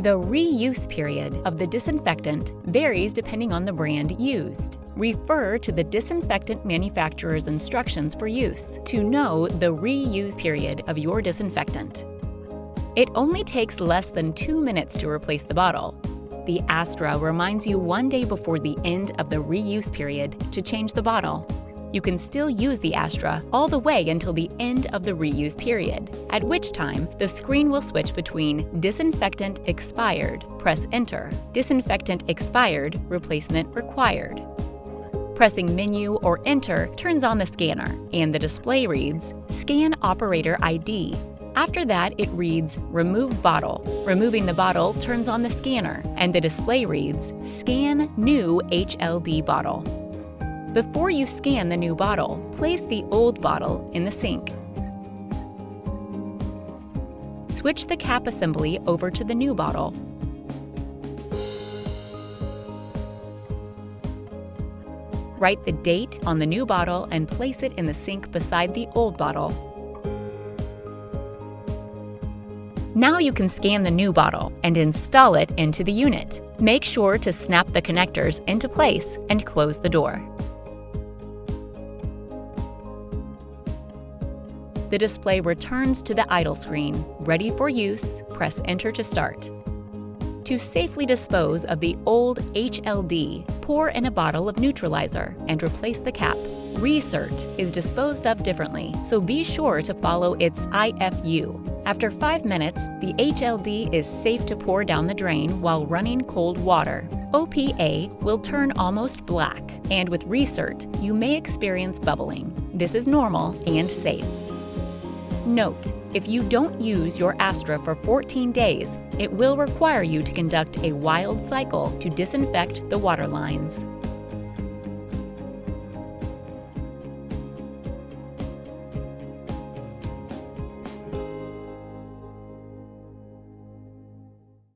The reuse period of the disinfectant varies depending on the brand used. Refer to the disinfectant manufacturer's instructions for use to know the reuse period of your disinfectant. It only takes less than 2 minutes to replace the bottle. The ASTRA reminds you 1 day before the end of the reuse period to change the bottle. You can still use the ASTRA all the way until the end of the reuse period, at which time the screen will switch between Disinfectant Expired, press Enter, Disinfectant Expired, Replacement Required. Pressing Menu or Enter turns on the scanner, and the display reads Scan Operator ID. After that, it reads Remove Bottle. Removing the bottle turns on the scanner, and the display reads Scan New HLD Bottle. Before you scan the new bottle, place the old bottle in the sink. Switch the cap assembly over to the new bottle. Write the date on the new bottle and place it in the sink beside the old bottle. Now you can scan the new bottle and install it into the unit. Make sure to snap the connectors into place and close the door. The display returns to the idle screen. Ready for use, press Enter to start. To safely dispose of the old HLD, pour in a bottle of neutralizer and replace the cap. Recert is disposed of differently, so be sure to follow its IFU. After 5 minutes, the HLD is safe to pour down the drain while running cold water. OPA will turn almost black, and with recert, you may experience bubbling. This is normal and safe. Note, if you don't use your ASTRA for 14 days, it will require you to conduct a wild cycle to disinfect the water lines.